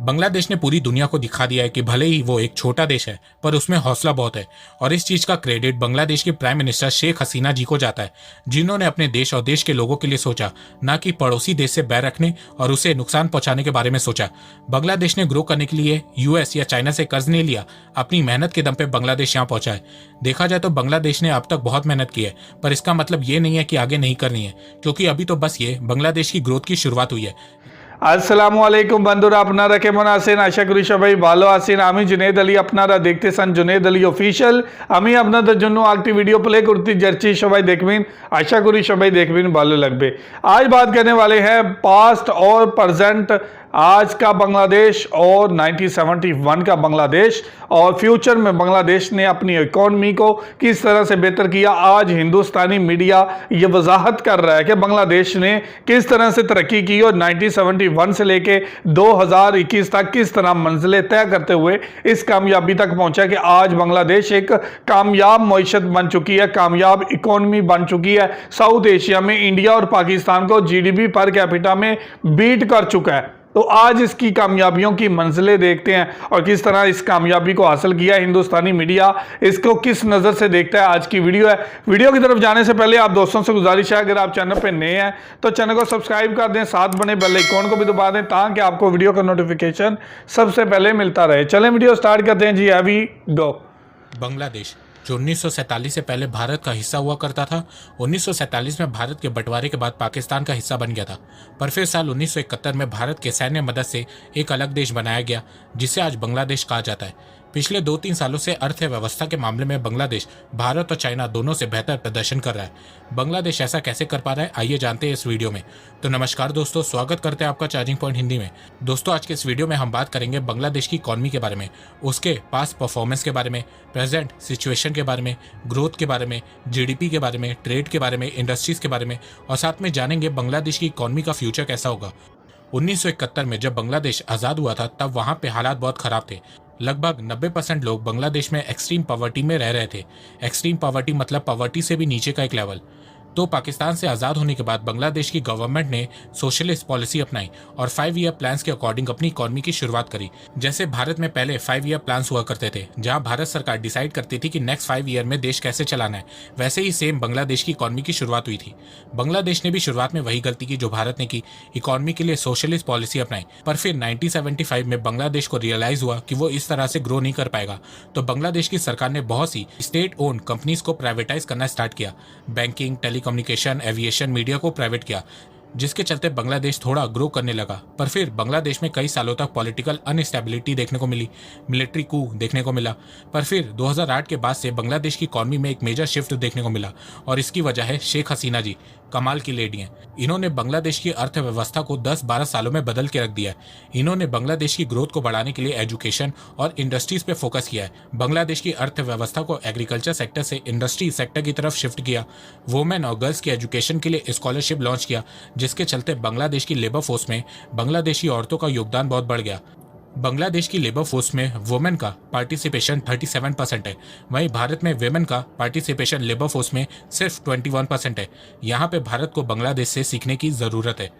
बांग्लादेश ने पूरी दुनिया को दिखा दिया है कि भले ही वो एक छोटा देश है पर उसमें हौसला बहुत है और इस चीज का क्रेडिट बांग्लादेश की प्राइम मिनिस्टर शेख हसीना जी को जाता है, जिन्होंने अपने देश और देश के लोगों के लिए सोचा, न कि पड़ोसी देश से बैर रखने और उसे नुकसान पहुंचाने के बारे में सोचा। बांग्लादेश ने ग्रो करने के लिए यूएस या चाइना से कर्ज नहीं लिया, अपनी मेहनत के दम पे बांग्लादेश यहाँ पहुंचा है। देखा जाए तो बांग्लादेश ने अब तक बहुत मेहनत की है, पर इसका मतलब ये नहीं है कि आगे नहीं करनी है, क्योंकि अभी तो बस ये बांग्लादेश की ग्रोथ की शुरुआत हुई है। আসসালামু আলাইকুম বন্ধুরা, আপনারা কেমন আছেন? আশা করি সবাই ভালো আছেন। আমি জুনেদ আলী, আপনারা দেখতেছেন জুনেদ আলী অফিশিয়াল। আমি আপনাদের জন্য একটি ভিডিও প্লে করতে যাচ্ছি, সবাই দেখবেন। আশা করি সবাই দেখবেন, ভালো লাগবে। आज बात करने वाले हैं पास्ट और प्रेजेंट, आज का बांग्लादेश और 1971 का बांग्लादेश, और फ्यूचर में बांग्लादेश ने अपनी इकॉनमी को किस तरह से बेहतर किया। आज हिंदुस्तानी मीडिया ये वजाहत कर रहा है कि बांग्लादेश ने किस तरह से तरक्की की और 1971 से लेके 2021 तक किस तरह मंजिलें तय करते हुए इस कामयाबी तक पहुंचा कि आज बांग्लादेश एक कामयाब मईशत बन चुकी है, कामयाब इकॉनमी बन चुकी है। साउथ एशिया में इंडिया और पाकिस्तान को जीडीपी पर कैपिटा में बीट कर चुका है। तो आज इसकी कामयाबियों की मंजिलें देखते हैं और किस तरह इस कामयाबी को हासिल किया हिंदुस्तानी मीडिया, इसको किस नज़र से देखता है। आज की वीडियो है। वीडियो की तरफ जाने से पहले आप दोस्तों से गुजारिश है, अगर आप चैनल पे नए हैं तो चैनल को सब्सक्राइब कर दें, साथ बने बेल आइकॉन को भी दबा दें ताकि आपको वीडियो का नोटिफिकेशन सबसे पहले मिलता रहे। चलें वीडियो स्टार्ट करते हैं जी। हैवी गो। बांग्लादेश जो 1947 से पहले भारत का हिस्सा हुआ करता था, 1947 में भारत के बंटवारे के बाद पाकिस्तान का हिस्सा बन गया था, पर फिर साल 1971 में भारत के सैन्य मदद से एक अलग देश बनाया गया जिसे आज बांग्लादेश कहा जाता है। पिछले 2-3 सालों से अर्थव्यवस्था के मामले में बांग्लादेश भारत और चाइना दोनों से बेहतर प्रदर्शन कर रहा है। बांग्लादेश ऐसा कैसे कर पा रहा है, आइए जानते हैं इस वीडियो में। तो नमस्कार दोस्तों, स्वागत करते हैं आपका चार्जिंग पॉइंट हिंदी में। दोस्तों, आज के इस वीडियो में हम बात करेंगे बांग्लादेश की इकॉनमी के बारे में, उसके पास्ट परफॉर्मेंस के बारे में, प्रेजेंट सिचुएशन के बारे में, ग्रोथ के बारे में, जीडीपी के बारे में, ट्रेड के बारे में, इंडस्ट्रीज के बारे में, और साथ में जानेंगे बांग्लादेश की इकॉनमी का फ्यूचर कैसा होगा। 1971 में जब बांग्लादेश आज़ाद हुआ था तब वहाँ पे हालात बहुत ख़राब थे। लगभग 90% लोग बांग्लादेश में एक्सट्रीम पॉवर्टी में रह रहे थे। एक्सट्रीम पॉवर्टी मतलब पॉवर्टी से भी नीचे का एक लेवल। तो पाकिस्तान से आज़ाद होने के बाद बांग्लादेश की गवर्नमेंट ने सोशलिस्ट पॉलिसी अपनाई और 5 ईयर प्लान्स के अकॉर्डिंग अपनी इकॉनमी की शुरुआत करी। जैसे भारत में पहले 5 ईयर प्लान्स हुआ करते थे, जहां भारत सरकार डिसाइड करती थी कि नेक्स्ट 5 ईयर में देश कैसे चलाना है, वैसे ही सेम बांग्लादेश की इकॉनमी की शुरुआत हुई थी। बांग्लादेश ने भी शुरुआत में वही गलती की जो भारत ने की, इकॉनमी के लिए सोशलिस्ट पॉलिसी अपनाई। पर फिर 1975 में बांग्लादेश को रियलाइज हुआ कि वो इस तरह से ग्रो नहीं कर पाएगा, तो बांग्लादेश की सरकार ने बहुत सी स्टेट ओन्ड कंपनीज को प्राइवेटाइज करना स्टार्ट किया। बैंकिंग, टेलीकम्युनिकेशन, एविएशन, मीडिया को प्राइवेट किया, जिसके चलते बांग्लादेश थोड़ा ग्रो करने लगा। पर फिर बांग्लादेश में कई सालों तक पॉलिटिकल अनस्टेबिलिटी देखने को मिली, मिलिट्री कू देखने को मिला। पर फिर 2008 के बाद से बांग्लादेश की इकॉनमी में एक मेजर शिफ्ट देखने को मिला, और इसकी वजह है शेख हसीना जी। कमाल की लेडी हैं। इन्होंने बांग्लादेश की अर्थव्यवस्था को 10-12 सालों में बदल के रख दिया है। इन्होंने बांग्लादेश की ग्रोथ को बढ़ाने के लिए एजुकेशन और इंडस्ट्रीज पे फोकस किया है। बांग्लादेश की अर्थव्यवस्था को एग्रीकल्चर सेक्टर से इंडस्ट्री सेक्टर की तरफ शिफ्ट किया। वुमेन और गर्ल्स की एजुकेशन के लिए स्कॉलरशिप लॉन्च किया, जिसके चलते बांग्लादेश की लेबर फोर्स में बांग्लादेशी औरतों का योगदान बहुत बढ़ गया। बांग्लादेश की लेबर फोर्स में वुमेन का पार्टिसिपेशन 37% है, वहीं भारत में वुमेन का पार्टिसिपेशन लेबर फोर्स में सिर्फ 21% है। यहाँ पे भारत को बांग्लादेश से सीखने की जरूरत है।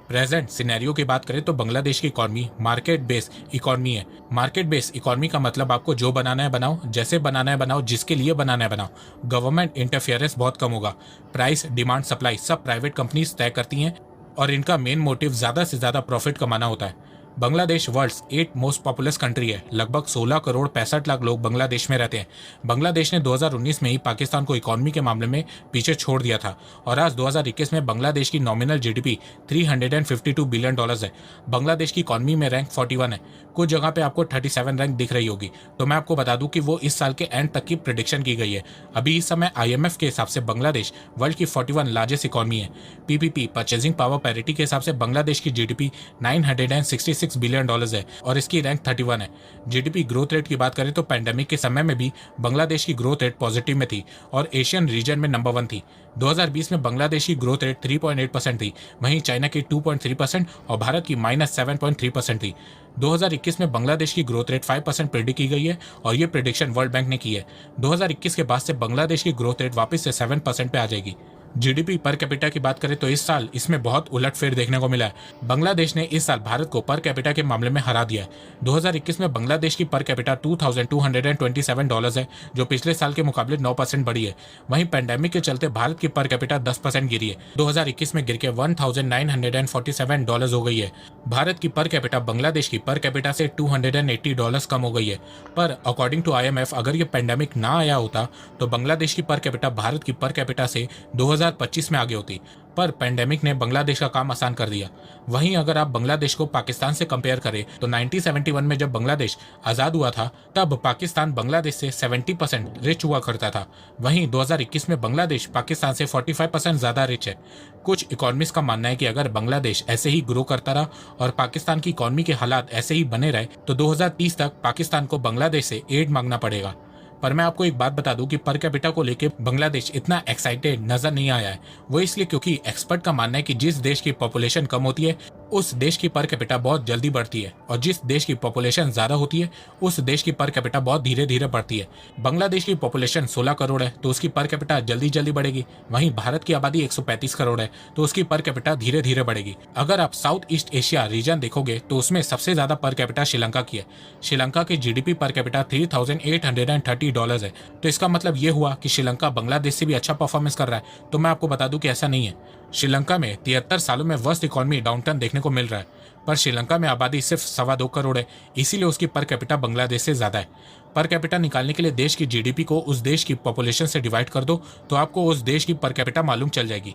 प्रेजेंट सिनेरियो की बात करें तो बांग्लादेश की इकॉनमी मार्केट बेस इकॉनमी है। मार्केट बेस इकॉनमी का मतलब आपको जो बनाना है बनाओ, जैसे बनाना है बनाओ, जिसके लिए बनाना है बनाओ। गवर्नमेंट इंटरफियरेंस बहुत कम होगा। प्राइस, डिमांड, सप्लाई सब प्राइवेट कंपनीज तय करती हैं और इनका मेन मोटिव ज़्यादा से ज़्यादा प्रॉफिट कमाना होता है। Bangladesh world's 8 most populous country है। लगभग 16 करोड़ 65 लाख लोग बांग्लादेश में रहते हैं। बांग्लादेश ने 2019 में ही पाकिस्तान को इकॉनमी के मामले में पीछे छोड़ दिया था, और आज 2021 में बांग्लादेश की नॉमिनल जीडीपी $352 बिलियन है। बांग्लादेश की इकॉनमी में रैंक 41 है। कुछ जगह पे आपको 37 रैंक दिख रही होगी, तो मैं आपको बता दूं कि वो इस साल के एंड तक की प्रेडिक्शन की गई है। अभी इस समय IMF के हिसाब से बांग्लादेश वर्ल्ड की 41 लार्जेस्ट इकॉनमी है। PPP परचेजिंग पावर पैरिटी के हिसाब से बांग्लादेश की जीडीपी $966 बिलियन है और इसकी रैंक 31 है। जीडीपी ग्रोथ रेट की बात करें तो पैंडेमिक के समय में भी बांग्लादेश की ग्रोथ रेट पॉजिटिव में थी और एशियन रीजन में नंबर 1 थी। 2020 में बांग्लादेश की ग्रोथ रेट 3.8% थी, वहीं चाइना की 2.3% और भारत की -7.3% थी। 2021 में बांग्लादेश की ग्रोथ रेट 5% प्रेडिक्ट की गई है और ये प्रेडिक्शन वर्ल्ड बैंक ने की है। 2021 के बाद से बांग्लादेश की ग्रोथ रेट वापस से 7% पे आ जाएगी। जीडीपी पर कैपिटा की बात करें तो इस साल इसमें बहुत उलटफेर देखने को मिला है। बांग्लादेश ने इस साल भारत को पर कैपिटा के मामले में हरा दिया है। 2021 में बांग्लादेश की पर कैपिटा $2227 है, जो पिछले साल के मुकाबले 9% बढ़ी है। वहीं पैंडेमिक के चलते भारत की पर कैपिटा 10% गिरी है। 2021 में गिर के $1947 हो गई है। भारत की पर कैपिटा बांग्लादेश की पर कैपिटा से $280 कम हो गई है। पर अकॉर्डिंग टू IMF अगर ये पैंडेमिक ना आया होता तो बांग्लादेश की पर कैपिटा भारत की पर कैपिटा से 2025 में आगे होती। पर पैंडेमिक ने बांग्लादेश का काम आसान कर दिया। वहीं अगर आप बांग्लादेश को पाकिस्तान से कंपेयर करें तो 1971 में जब बांग्लादेश आज़ाद हुआ था तब पाकिस्तान बांग्लादेश से 70% रिच हुआ करता था। वहीं 2021 में बांग्लादेश पाकिस्तान से 45% ज़्यादा रिच है। कुछ इकोनॉमिस्ट का मानना है कि अगर बांग्लादेश ऐसे ही ग्रो करता रहा और पाकिस्तान की इकोनॉमी के हालात ऐसे ही बने रहे तो 2030 तक पाकिस्तान को बांग्लादेश से एड मांगना पड़ेगा। पर मैं आपको एक बात बता दूं कि पर कैपिटा को लेके बांग्लादेश इतना एक्साइटेड नजर नहीं आया है। वो इसलिए क्योंकि एक्सपर्ट का मानना है कि जिस देश की पॉपुलेशन कम होती है उस देश की पर कैपिटा बहुत जल्दी बढ़ती है और जिस देश की पॉपुलेशन ज्यादा होती है उस देश की पर कैपिटा बहुत धीरे धीरे बढ़ती है। बांग्लादेश की पॉपुलेशन 16 करोड़ है तो उसकी पर कैपिटा जल्दी जल्दी बढ़ेगी। वहीं भारत की आबादी 135 करोड़ है तो उसकी पर कैपिटा धीरे धीरे बढ़ेगी। अगर आप साउथ ईस्ट एशिया रीजन देखोगे तो उसमें सबसे ज्यादा पर कैपिटा श्रीलंका की है। श्रीलंका की जीडीपी पर कैपिटा $3,830 है। तो इसका मतलब ये हुआ कि श्रीलंका बांग्लादेश से भी अच्छा परफॉर्मेंस कर रहा है। तो मैं आपको बता दूं कि ऐसा नहीं है। श्रीलंका में 73 सालों में वर्स्ट इकोनॉमी डाउनटर्न देखने को मिल रहा है, पर श्रीलंका में आबादी सिर्फ 2.25 करोड़ है, इसीलिए उसकी पर कैपिटा बांग्लादेश से ज्यादा है। पर कैपिटा निकालने के लिए देश की जीडीपी को उस देश की पॉपुलेशन से डिवाइड कर दो तो आपको उस देश की पर कैपिटा मालूम चल जाएगी।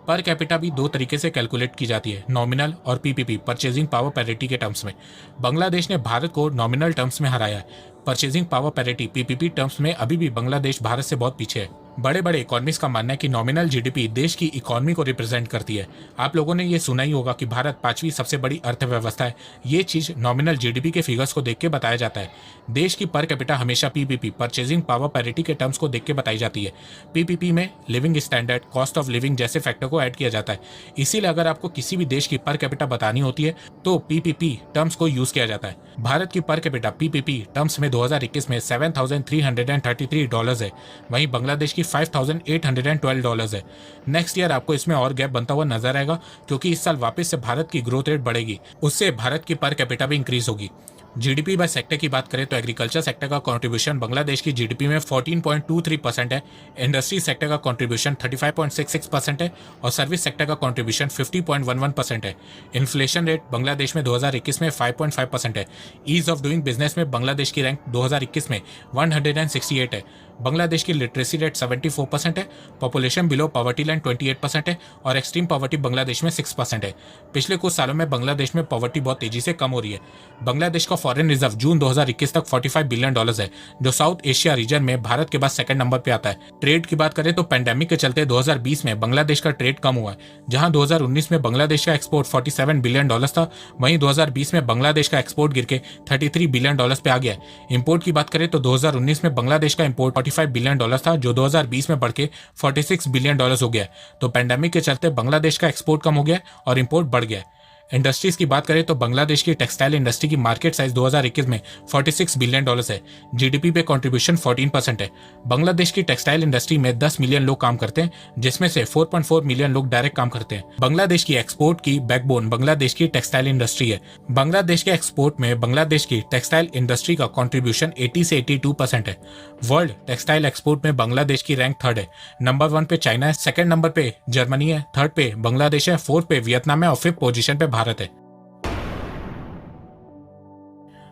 पर कैपिटा भी दो तरीके से कैलकुलेट की जाती है, नॉमिनल और पीपीपी परचेजिंग पावर पैरिटी के टर्म्स में। बांग्लादेश ने भारत को नॉमिनल टर्म्स में हराया है। Purchasing power parity PPP terms में अभी भी बांग्लादेश भारत से बहुत पीछे है। बड़े बड़े इकोनॉमिस्ट का मानना है कि नॉमिनल जीडीपी देश की इकोनॉमी को रिप्रेजेंट करती है। आप लोगों ने ये सुना ही होगा कि भारत 5वीं सबसे बड़ी अर्थव्यवस्था है। ये चीज नॉमिनल जीडीपी के फिगर्स को देख के बताया जाता है। देश की पर कैपिटा हमेशा पीपीपी परचेजिंग पावर पैरिटी के टर्म्स को देख के बताई जाती है। पीपीपी में living standard, cost of living जैसे फैक्टर को ऐड किया जाता है। इसीलिए अगर आपको किसी भी देश की पर कैपिटा बतानी होती है तो पीपीपी टर्म्स को यूज किया जाता है। भारत की पर कैपिटा पीपीपी टर्म्स में 2021 में $7,333 है। वहीं बांग्लादेश की $5,812 है। नेक्स्ट ईयर आपको इसमें और गैप बनता हुआ नजर आएगा क्योंकि इस साल वापस से भारत की ग्रोथ रेट बढ़ेगी, उससे भारत की पर कैपिटा भी इंक्रीज होगी। जीडीपी बाय सेक्टर की बात करें तो एग्रीकल्चर सेक्टर का कंट्रीब्यूशन बांग्लादेश की जीडीपी में 14.23% है, इंडस्ट्री सेक्टर का कंट्रीब्यूशन 35.66% है और सर्विस सेक्टर का कंट्रीब्यूशन 50.11% है। इन्फ्लेशन रेट बांग्लादेश में 2021 में 5.5% है। ईज ऑफ डूइंग बिजनेस में बांग्लादेश की रैंक 2021 में 168 है। बांग्लादेश की लिटरेसी रेट 74% है। पॉपुलेशन बिलो पॉवर्टी लाइन 28% है और एक्सट्रीम पॉवर्टी बांग्लादेश में 6% है। पिछले कुछ सालों में बांग्लादेश में पॉवर्टी बहुत तेजी से कम हो रही है। बांग्लादेश का फॉरेन रिजर्व जून 2021 तक $45 बिलियन है, जो साउथ एशिया रीजन में भारत के बाद सेकंड नंबर पे आता है। ट्रेड की बात करें तो पैंडेमिक के चलते 2020 में बांग्लादेश का ट्रेड कम हुआ है। जहां 2019 में बांग्लादेश का एक्सपोर्ट $47 बिलियन था, वहीं 2020 में बांग्लादेश का एक्सपोर्ट गिर के $33 बिलियन पे आ गया है। इंपोर्ट की बात करें तो 2019 में बांग्लादेश का इंपोर्ट $45 बिलियन था, जो 2020 में बढ़ के $46 बिलियन हो गया। तो पैंडेमिक के चलते बांग्लादेश का एक्सपोर्ट कम हो गया और इंपोर्ट बढ़ गया। इंडस्ट्रीज की बात करें तो बांग्लादेश की टेक्सटाइल इंडस्ट्री की मार्केट साइज 2021 में $46 बिलियन है। जीडीपी पे कंट्रीब्यूशन 14% है। बांग्लादेश की टेक्सटाइल इंडस्ट्री में 10 मिलियन लोग काम करते हैं, जिसमें से 4.4 मिलियन लोग डायरेक्ट काम करते हैं। बांग्लादेश की एक्सपोर्ट की बैकबोन बांग्लादेश की टेक्सटाइल इंडस्ट्री है। बांग्लादेश के एक्सपोर्ट में बांग्लादेश की टेक्सटाइल इंडस्ट्री का कंट्रीब्यूशन 80 से 82% है। वर्ल्ड टेक्सटाइल एक्सपोर्ट में बांग्लादेश की रैंक 3rd है। नंबर 1 पे चाइना है, सेकंड नंबर पे जर्मनी है, 3rd पे बांग्लादेश है, 4th पे वियतनाम है और 5th पोजीशन पे भारत है।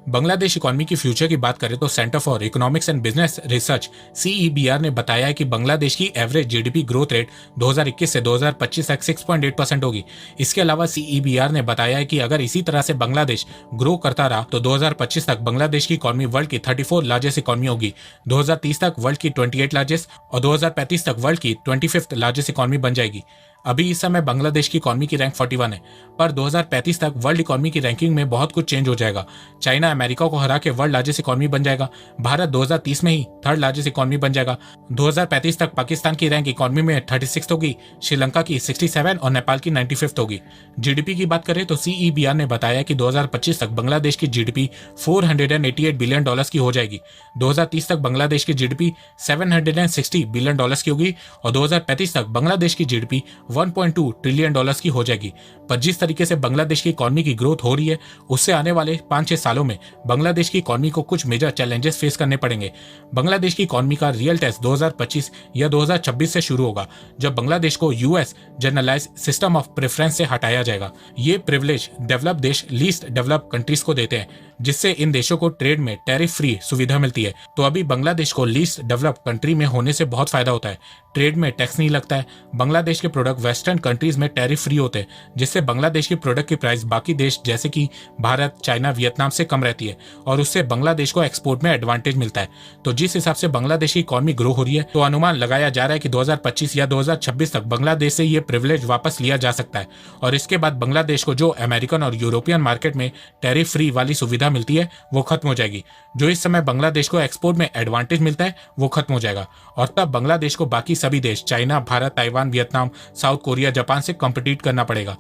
बांग्लादेश इकोनॉमी की फ्यूचर की बात करें तो centre for economics and business research CEBR ने बताया है कि बांग्लादेश की एवरेज जीडीपी ग्रोथ रेट 2021 से 2025 तक 6.8% होगी। इसके अलावा CEBR ने बताया है कि अगर इसी तरह से बांग्लादेश ग्रो करता रहा तो 2025 तक बांग्लादेश की इकोनॉमी वर्ल्ड की 34 लार्जेस्ट इकोनॉमी होगी, 2030 तक वर्ल्ड की 28 लार्जेस्ट और 2035 तक वर्ल्ड की 25th लार्जेस्ट इकोनॉमी बन जाएगी। अभी इस समय बांग्लादेश की इकॉनमी की रैंक 41 है, पर 2035 तक वर्ल्ड इकॉनमी की रैंकिंग में बहुत कुछ चेंज हो जाएगा। चाइना अमेरिका को हरा के वर्ल्ड लार्जेस्ट इकॉनमी बन जाएगा। भारत 2030 में ही थर्ड लार्जेस्ट इकॉनमी बन जाएगा। 2035 तक पाकिस्तान की रैंक इकॉनमी में 36 होगी, श्रीलंका की 67 और नेपाल की 95 होगी। जीडीपी की बात करें तो CEBR ने बताया कि 2025 तक बांग्लादेश की जीडीपी $488 बिलियन की हो जाएगी। 2030 तक बांग्लादेश की जीडीपी $760 बिलियन की होगी और 2035 तक बांग्लादेश की जीडीपी $1.2 ट्रिलियन की हो जाएगी। पर जिस तरीके से बांग्लादेश की इकॉनमी की ग्रोथ हो रही है, उससे आने वाले 5-6 सालों में बांग्लादेश की इकॉनमी को कुछ मेजर चैलेंजेस फेस करने पड़ेंगे। बांग्लादेश की इकॉनमी का रियल टेस्ट 2025 या 2026 से शुरू होगा, जब बांग्लादेश को US generalize system of preference से हटाया जाएगा। ये प्रिविलेज डेवलप देश लीस्ट डेवलप कंट्रीज को देते हैं, जिससे इन देशों को ट्रेड में टैरिफ फ्री सुविधा मिलती है। तो अभी बांग्लादेश को लीस्ट डेवलप कंट्री में होने से बहुत फायदा होता है। ट्रेड में टैक्स नहीं लगता है। बांग्लादेश के प्रोडक्ट वेस्टर्न कंट्रीज में टैरिफ फ्री होते हैं, जिससे बांग्लादेश की प्रोडक्ट की प्राइस बाकी देश जैसे कि भारत, चाइना, वियतनाम से कम रहती है और उससे बांग्लादेश को एक्सपोर्ट में एडवांटेज मिलता है। तो जिस हिसाब से बांग्लादेश की इकॉनमी ग्रो हो रही है, तो अनुमान लगाया जा रहा है कि 2025 या 2026 तक बांग्लादेश से ये प्रिविलेज वापस लिया जा सकता है और इसके बाद बांग्लादेश को जो अमेरिकन और यूरोपियन मार्केट में टैरिफ फ्री वाली सुविधा मिलती है वो खत्म हो जाएगी। जो इस समय बांग्लादेश को एक्सपोर्ट में एडवांटेज मिलता है वो खत्म हो जाएगा और तब बांग्लादेश को बाकी सभी देश China, Bharat, Taiwan, Vietnam, south Korea, Japan से कॉम्पिटिट करना पड़ेगा।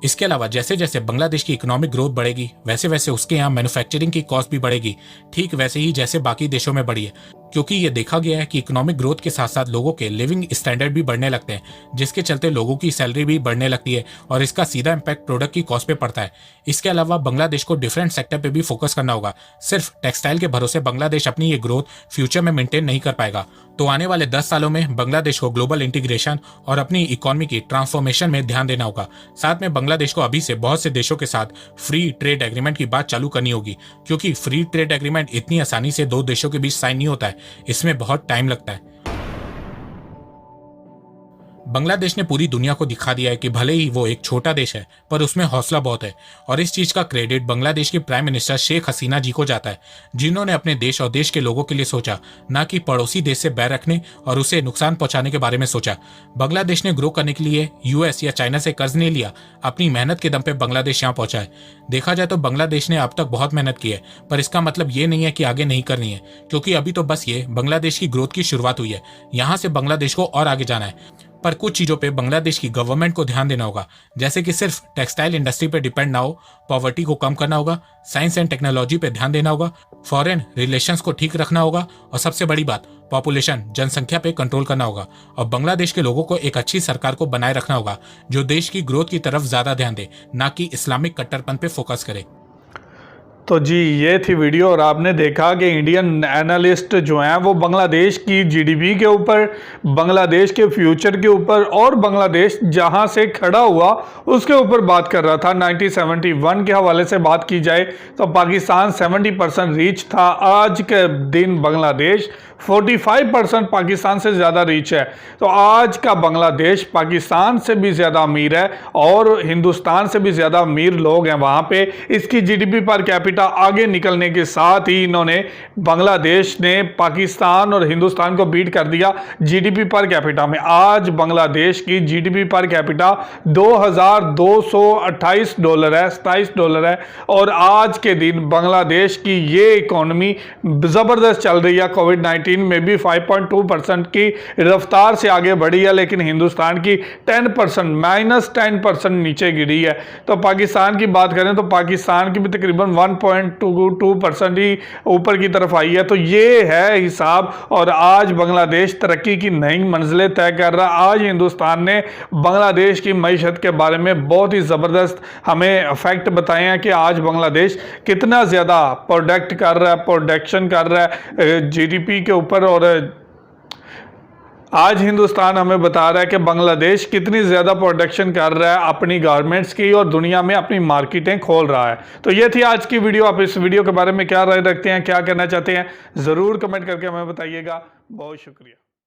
इसके अलावा जैसे जैसे बांग्लादेश की इकोनॉमिक ग्रोथ बढ़ेगी, वैसे वैसे उसके यहाँ मैन्युफैक्चरिंग की कॉस्ट भी बढ़ेगी, ठीक वैसे ही जैसे बाकी देशों में बढ़ी है। क्योंकि ये देखा गया है कि इकोनॉमिक ग्रोथ के साथ साथ लोगों के लिविंग स्टैंडर्ड भी बढ़ने लगते हैं, जिसके चलते लोगों की सैलरी भी बढ़ने लगती है और इसका सीधा इम्पैक्ट प्रोडक्ट की कॉस्ट पे पड़ता है। इसके अलावा बांग्लादेश को डिफरेंट सेक्टर पे भी फोकस करना होगा। सिर्फ टेक्सटाइल के भरोसे बांग्लादेश अपनी ये ग्रोथ फ्यूचर में मेंटेन नहीं कर पाएगा। तो आने वाले 10 सालों में बांग्लादेश को ग्लोबल इंटीग्रेशन और अपनी इकोनॉमी की ट्रांसफॉर्मेशन में ध्यान देना होगा। साथ में बांग्लादेश को अभी से बहुत से देशों के साथ फ्री ट्रेड एग्रीमेंट की बात चालू करनी होगी, क्योंकि फ्री ट्रेड एग्रीमेंट इतनी आसानी से दो देशों के बीच साइन नहीं होता है, इसमें बहुत टाइम लगता है। बांग्लादेश ने पूरी दुनिया को दिखा दिया है कि भले ही वो एक छोटा देश है, पर उसमें हौसला बहुत है और इस चीज का क्रेडिट बांग्लादेश की प्राइम मिनिस्टर शेख हसीना जी को जाता है, जिन्होंने अपने देश और देश के लोगों के लिए सोचा, ना कि पड़ोसी देश से बैर रखने और उसे नुकसान पहुंचाने के बारे में सोचा। बांग्लादेश ने ग्रो करने के लिए US या चाइना से कर्ज नहीं लिया, अपनी मेहनत के दम पे बांग्लादेश यहाँ पहुंचा है। देखा जाए तो बांग्लादेश ने अब तक बहुत मेहनत की है, पर इसका मतलब ये नहीं है कि आगे नहीं करनी है, क्योंकि अभी तो बस ये बांग्लादेश की ग्रोथ की शुरुआत हुई है। यहाँ से बांग्लादेश को और आगे जाना है, पर कुछ चीजों पे बांग्लादेश की गवर्नमेंट को ध्यान देना होगा, जैसे कि सिर्फ टेक्सटाइल इंडस्ट्री पे डिपेंड ना हो, पॉवर्टी को कम करना होगा, साइंस एंड टेक्नोलॉजी पे ध्यान देना होगा, फॉरेन रिलेशंस को ठीक रखना होगा और सबसे बड़ी बात पॉपुलेशन जनसंख्या पे कंट्रोल करना होगा और बांग्लादेश के लोगों को एक अच्छी सरकार को बनाए रखना होगा जो देश की ग्रोथ की तरफ ज्यादा ध्यान दे, ना कि इस्लामिक कट्टरपन पे फोकस करे। तो जी ये थी वीडियो और आपने देखा कि इंडियन एनालिस्ट जो हैं वो बांग्लादेश की जीडीपी के ऊपर, बांग्लादेश के फ्यूचर के ऊपर और बांग्लादेश जहां से खड़ा हुआ उसके ऊपर बात कर रहा था। 1971 के हवाले से बात की जाए तो पाकिस्तान 70% रीच था, आज के दिन बांग्लादेश 45% पाकिस्तान से ज़्यादा रीच है। तो आज का बांग्लादेश पाकिस्तान से भी ज़्यादा अमीर है और हिंदुस्तान से भी ज़्यादा अमीर लोग हैं वहाँ पे। इसकी जीडीपी पर कैपिटा आगे निकलने के साथ ही इन्होंने बांग्लादेश ने पाकिस्तान और हिंदुस्तान को बीट कर दिया जीडीपी पर कैपिटा में। आज बांग्लादेश की जीडीपी पर कैपिटा $2,228 है, $27 है और आज के दिन बांग्लादेश की ये इकोनॉमी ज़बरदस्त चल रही है। कोविड-19 में भी 5.2% की रफ्तार से आगे बढ़ी है, लेकिन हिंदुस्तान की 10% -10% नीचे गिरी है। तो पाकिस्तान की बात करें तो पाकिस्तान की भी तकरीबन 1.22% ही ऊपर की तरफ आई है। तो ये है हिसाब और आज बांग्लादेश तरक्की की नई मंजिलें तय कर रहा है। आज हिंदुस्तान ने बांग्लादेश की मईशत के बारे में बहुत ही ज़बरदस्त हमें फैक्ट बताए हैं कि आज बांग्लादेश कितना ज़्यादा प्रोडक्ट कर रहा है, प्रोडक्शन कर रहा है जीडीपी के ऊपर। और आज हिंदुस्तान हमें बता रहा है कि बांग्लादेश कितनी ज़्यादा प्रोडक्शन कर रहा है अपनी गारमेंट्स की और दुनिया में अपनी मार्केटें खोल रहा है। तो ये थी आज की वीडियो। आप इस वीडियो के बारे में क्या राय रखते हैं, क्या कहना चाहते हैं, ज़रूर कमेंट करके हमें बताइएगा। बहुत शुक्रिया।